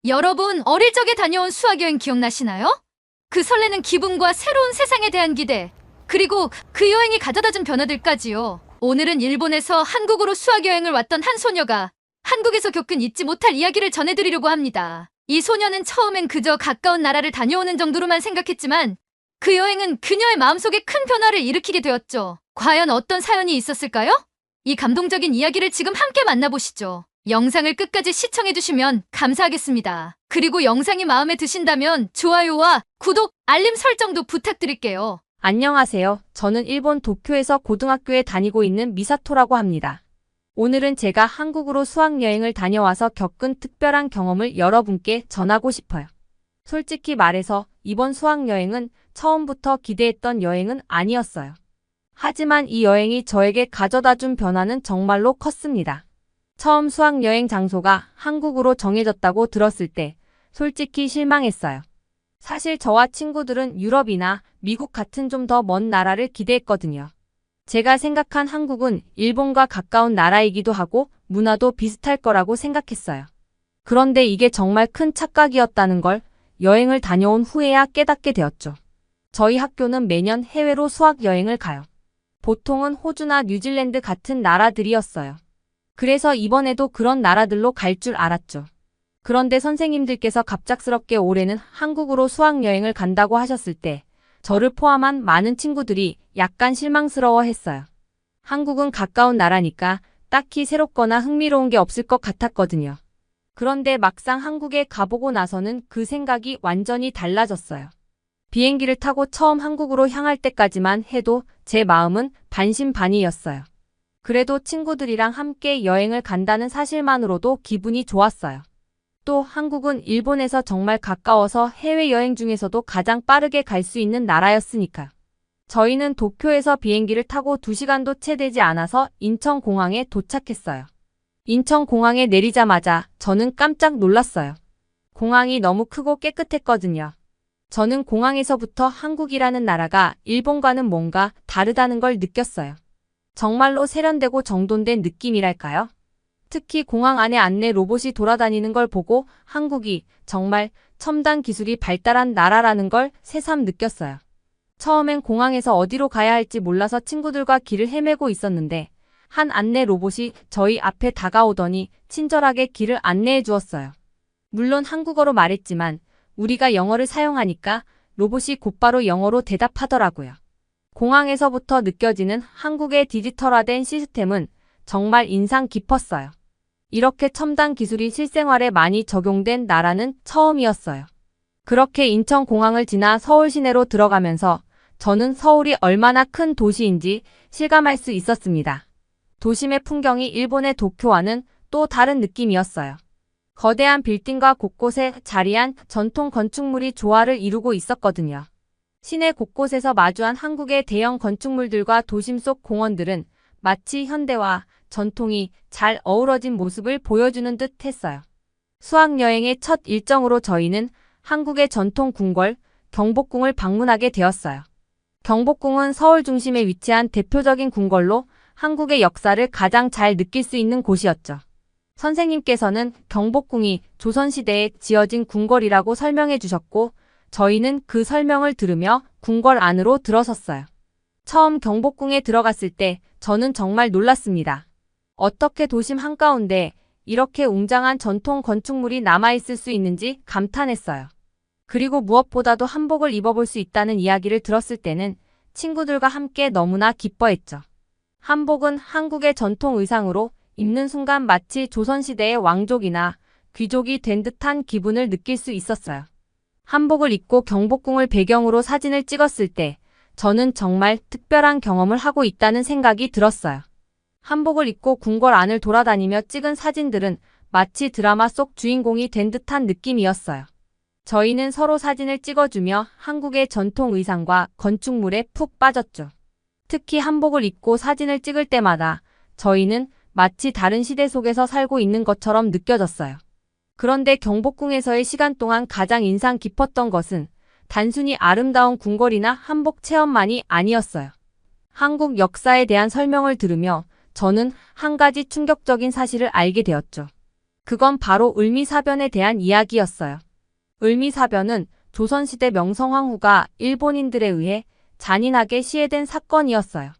여러분, 어릴 적에 다녀온 수학여행 기억나시나요? 그 설레는 기분과 새로운 세상에 대한 기대, 그리고 그 여행이 가져다준 변화들까지요. 오늘은 일본에서 한국으로 수학여행을 왔던 한 소녀가 한국에서 겪은 잊지 못할 이야기를 전해드리려고 합니다. 이 소녀는 처음엔 그저 가까운 나라를 다녀오는 정도로만 생각했지만 그 여행은 그녀의 마음속에 큰 변화를 일으키게 되었죠. 과연 어떤 사연이 있었을까요? 이 감동적인 이야기를 지금 함께 만나보시죠. 영상을 끝까지 시청해주시면 감사하겠습니다. 그리고 영상이 마음에 드신다면 좋아요와 구독, 알림 설정도 부탁드릴게요. 안녕하세요. 저는 일본 도쿄에서 고등학교에 다니고 있는 미사토라고 합니다. 오늘은 제가 한국으로 수학여행을 다녀와서 겪은 특별한 경험을 여러분께 전하고 싶어요. 솔직히 말해서 이번 수학여행은 처음부터 기대했던 여행은 아니었어요. 하지만 이 여행이 저에게 가져다준 변화는 정말로 컸습니다. 처음 수학여행 장소가 한국으로 정해졌다고 들었을 때 솔직히 실망했어요. 사실 저와 친구들은 유럽이나 미국 같은 좀 더 먼 나라를 기대했거든요. 제가 생각한 한국은 일본과 가까운 나라이기도 하고 문화도 비슷할 거라고 생각했어요. 그런데 이게 정말 큰 착각이었다는 걸 여행을 다녀온 후에야 깨닫게 되었죠. 저희 학교는 매년 해외로 수학여행을 가요. 보통은 호주나 뉴질랜드 같은 나라들이었어요. 그래서 이번에도 그런 나라들로 갈 줄 알았죠. 그런데 선생님들께서 갑작스럽게 올해는 한국으로 수학여행을 간다고 하셨을 때 저를 포함한 많은 친구들이 약간 실망스러워했어요. 한국은 가까운 나라니까 딱히 새롭거나 흥미로운 게 없을 것 같았거든요. 그런데 막상 한국에 가보고 나서는 그 생각이 완전히 달라졌어요. 비행기를 타고 처음 한국으로 향할 때까지만 해도 제 마음은 반신반의였어요. 그래도 친구들이랑 함께 여행을 간다는 사실만으로도 기분이 좋았어요. 또 한국은 일본에서 정말 가까워서 해외여행 중에서도 가장 빠르게 갈 수 있는 나라였으니까요. 저희는 도쿄에서 비행기를 타고 2시간도 채 되지 않아서 인천공항에 도착했어요. 인천공항에 내리자마자 저는 깜짝 놀랐어요. 공항이 너무 크고 깨끗했거든요. 저는 공항에서부터 한국이라는 나라가 일본과는 뭔가 다르다는 걸 느꼈어요. 정말로 세련되고 정돈된 느낌이랄까요? 특히 공항 안에 안내 로봇이 돌아다니는 걸 보고 한국이 정말 첨단 기술이 발달한 나라라는 걸 새삼 느꼈어요. 처음엔 공항에서 어디로 가야 할지 몰라서 친구들과 길을 헤매고 있었는데 한 안내 로봇이 저희 앞에 다가오더니 친절하게 길을 안내해 주었어요. 물론 한국어로 말했지만 우리가 영어를 사용하니까 로봇이 곧바로 영어로 대답하더라고요. 공항에서부터 느껴지는 한국의 디지털화된 시스템은 정말 인상 깊었어요. 이렇게 첨단 기술이 실생활에 많이 적용된 나라는 처음이었어요. 그렇게 인천공항을 지나 서울 시내로 들어가면서 저는 서울이 얼마나 큰 도시인지 실감할 수 있었습니다. 도심의 풍경이 일본의 도쿄와는 또 다른 느낌이었어요. 거대한 빌딩과 곳곳에 자리한 전통 건축물이 조화를 이루고 있었거든요. 시내 곳곳에서 마주한 한국의 대형 건축물들과 도심 속 공원들은 마치 현대와 전통이 잘 어우러진 모습을 보여주는 듯 했어요. 수학여행의 첫 일정으로 저희는 한국의 전통 궁궐, 경복궁을 방문하게 되었어요. 경복궁은 서울 중심에 위치한 대표적인 궁궐로 한국의 역사를 가장 잘 느낄 수 있는 곳이었죠. 선생님께서는 경복궁이 조선시대에 지어진 궁궐이라고 설명해 주셨고 저희는 그 설명을 들으며 궁궐 안으로 들어섰어요. 처음 경복궁에 들어갔을 때 저는 정말 놀랐습니다. 어떻게 도심 한가운데 이렇게 웅장한 전통 건축물이 남아있을 수 있는지 감탄했어요. 그리고 무엇보다도 한복을 입어볼 수 있다는 이야기를 들었을 때는 친구들과 함께 너무나 기뻐했죠. 한복은 한국의 전통 의상으로 입는 순간 마치 조선시대의 왕족이나 귀족이 된 듯한 기분을 느낄 수 있었어요. 한복을 입고 경복궁을 배경으로 사진을 찍었을 때 저는 정말 특별한 경험을 하고 있다는 생각이 들었어요. 한복을 입고 궁궐 안을 돌아다니며 찍은 사진들은 마치 드라마 속 주인공이 된 듯한 느낌이었어요. 저희는 서로 사진을 찍어주며 한국의 전통 의상과 건축물에 푹 빠졌죠. 특히 한복을 입고 사진을 찍을 때마다 저희는 마치 다른 시대 속에서 살고 있는 것처럼 느껴졌어요. 그런데 경복궁에서의 시간 동안 가장 인상 깊었던 것은 단순히 아름다운 궁궐이나 한복 체험만이 아니었어요. 한국 역사에 대한 설명을 들으며 저는 한 가지 충격적인 사실을 알게 되었죠. 그건 바로 을미사변에 대한 이야기였어요. 을미사변은 조선시대 명성황후가 일본인들에 의해 잔인하게 시해된 사건이었어요.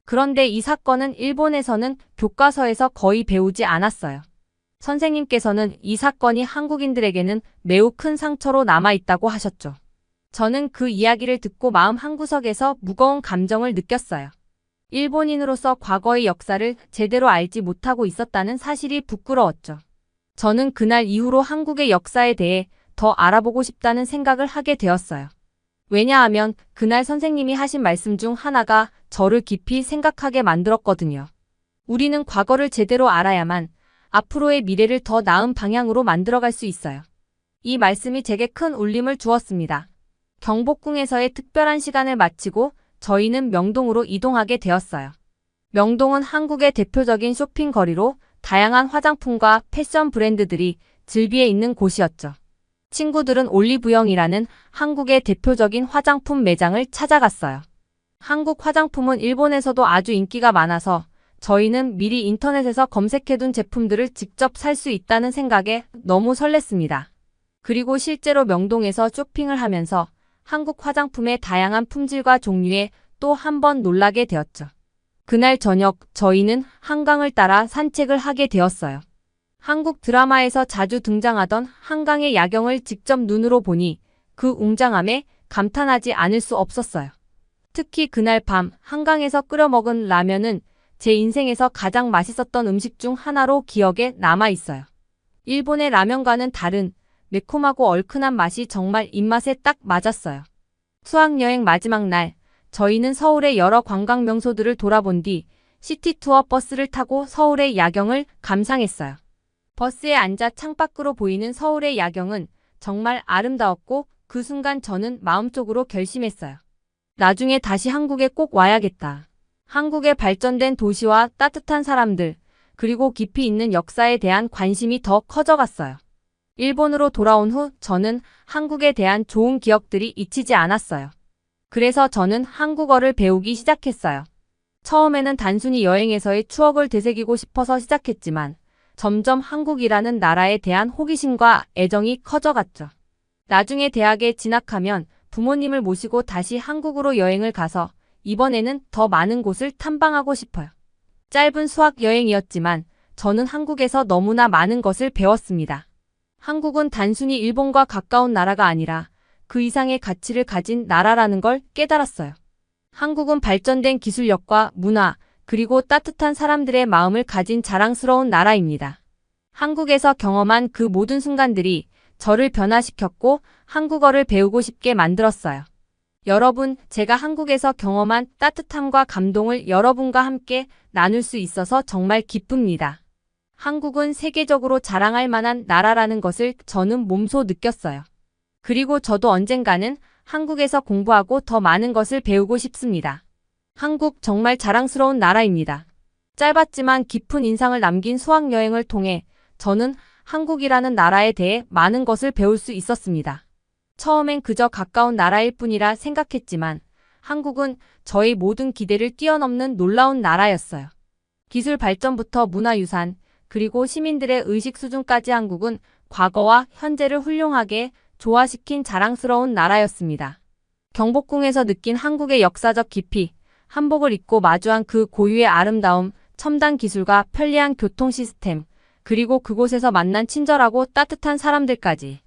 그런데 이 사건은 일본에서는 교과서에서 거의 배우지 않았어요. 선생님께서는 이 사건이 한국인들에게는 매우 큰 상처로 남아있다고 하셨죠. 저는 그 이야기를 듣고 마음 한구석에서 무거운 감정을 느꼈어요. 일본인으로서 과거의 역사를 제대로 알지 못하고 있었다는 사실이 부끄러웠죠. 저는 그날 이후로 한국의 역사에 대해 더 알아보고 싶다는 생각을 하게 되었어요. 왜냐하면 그날 선생님이 하신 말씀 중 하나가 저를 깊이 생각하게 만들었거든요. 우리는 과거를 제대로 알아야만 앞으로의 미래를 더 나은 방향으로 만들어갈 수 있어요. 이 말씀이 제게 큰 울림을 주었습니다. 경복궁에서의 특별한 시간을 마치고 저희는 명동으로 이동하게 되었어요. 명동은 한국의 대표적인 쇼핑거리로 다양한 화장품과 패션 브랜드들이 즐비해 있는 곳이었죠. 친구들은 올리브영이라는 한국의 대표적인 화장품 매장을 찾아갔어요. 한국 화장품은 일본에서도 아주 인기가 많아서 저희는 미리 인터넷에서 검색해둔 제품들을 직접 살 수 있다는 생각에 너무 설렜습니다. 그리고 실제로 명동에서 쇼핑을 하면서 한국 화장품의 다양한 품질과 종류에 또 한 번 놀라게 되었죠. 그날 저녁 저희는 한강을 따라 산책을 하게 되었어요. 한국 드라마에서 자주 등장하던 한강의 야경을 직접 눈으로 보니 그 웅장함에 감탄하지 않을 수 없었어요. 특히 그날 밤 한강에서 끓여 먹은 라면은 제 인생에서 가장 맛있었던 음식 중 하나로 기억에 남아 있어요. 일본의 라면과는 다른 매콤하고 얼큰한 맛이 정말 입맛에 딱 맞았어요. 수학여행 마지막 날, 저희는 서울의 여러 관광 명소들을 돌아본 뒤 시티투어 버스를 타고 서울의 야경을 감상했어요. 버스에 앉아 창밖으로 보이는 서울의 야경은 정말 아름다웠고 그 순간 저는 마음속으로 결심했어요. 나중에 다시 한국에 꼭 와야겠다. 한국의 발전된 도시와 따뜻한 사람들, 그리고 깊이 있는 역사에 대한 관심이 더 커져갔어요. 일본으로 돌아온 후 저는 한국에 대한 좋은 기억들이 잊히지 않았어요. 그래서 저는 한국어를 배우기 시작했어요. 처음에는 단순히 여행에서의 추억을 되새기고 싶어서 시작했지만 점점 한국이라는 나라에 대한 호기심과 애정이 커져갔죠. 나중에 대학에 진학하면 부모님을 모시고 다시 한국으로 여행을 가서 이번에는 더 많은 곳을 탐방하고 싶어요. 짧은 수학 여행이었지만 저는 한국에서 너무나 많은 것을 배웠습니다. 한국은 단순히 일본과 가까운 나라가 아니라 그 이상의 가치를 가진 나라라는 걸 깨달았어요. 한국은 발전된 기술력과 문화, 그리고 따뜻한 사람들의 마음을 가진 자랑스러운 나라입니다. 한국에서 경험한 그 모든 순간들이 저를 변화시켰고 한국어를 배우고 싶게 만들었어요. 여러분, 제가 한국에서 경험한 따뜻함과 감동을 여러분과 함께 나눌 수 있어서 정말 기쁩니다. 한국은 세계적으로 자랑할 만한 나라라는 것을 저는 몸소 느꼈어요. 그리고 저도 언젠가는 한국에서 공부하고 더 많은 것을 배우고 싶습니다. 한국 정말 자랑스러운 나라입니다. 짧았지만 깊은 인상을 남긴 수학여행을 통해 저는 한국이라는 나라에 대해 많은 것을 배울 수 있었습니다. 처음엔 그저 가까운 나라일 뿐이라 생각했지만 한국은 저의 모든 기대를 뛰어넘는 놀라운 나라였어요. 기술 발전부터 문화유산, 그리고 시민들의 의식 수준까지 한국은 과거와 현재를 훌륭하게 조화시킨 자랑스러운 나라였습니다. 경복궁에서 느낀 한국의 역사적 깊이, 한복을 입고 마주한 그 고유의 아름다움, 첨단 기술과 편리한 교통 시스템, 그리고 그곳에서 만난 친절하고 따뜻한 사람들까지.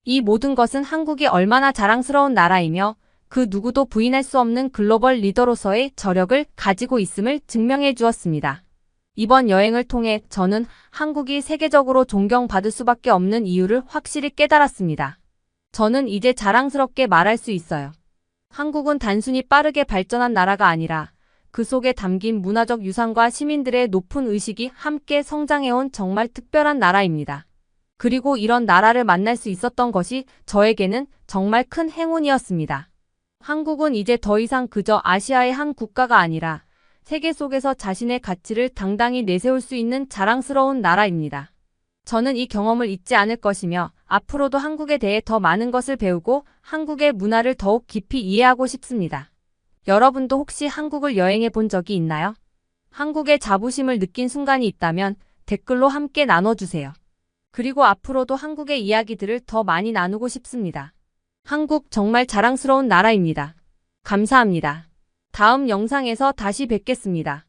이 모든 것은 한국이 얼마나 자랑스러운 나라이며 그 누구도 부인할 수 없는 글로벌 리더로서의 저력을 가지고 있음을 증명해 주었습니다. 이번 여행을 통해 저는 한국이 세계적으로 존경받을 수밖에 없는 이유를 확실히 깨달았습니다. 저는 이제 자랑스럽게 말할 수 있어요. 한국은 단순히 빠르게 발전한 나라가 아니라 그 속에 담긴 문화적 유산과 시민들의 높은 의식이 함께 성장해온 정말 특별한 나라입니다. 그리고 이런 나라를 만날 수 있었던 것이 저에게는 정말 큰 행운이었습니다. 한국은 이제 더 이상 그저 아시아의 한 국가가 아니라 세계 속에서 자신의 가치를 당당히 내세울 수 있는 자랑스러운 나라입니다. 저는 이 경험을 잊지 않을 것이며 앞으로도 한국에 대해 더 많은 것을 배우고 한국의 문화를 더욱 깊이 이해하고 싶습니다. 여러분도 혹시 한국을 여행해 본 적이 있나요? 한국의 자부심을 느낀 순간이 있다면 댓글로 함께 나눠주세요. 그리고 앞으로도 한국의 이야기들을 더 많이 나누고 싶습니다. 한국 정말 자랑스러운 나라입니다. 감사합니다. 다음 영상에서 다시 뵙겠습니다.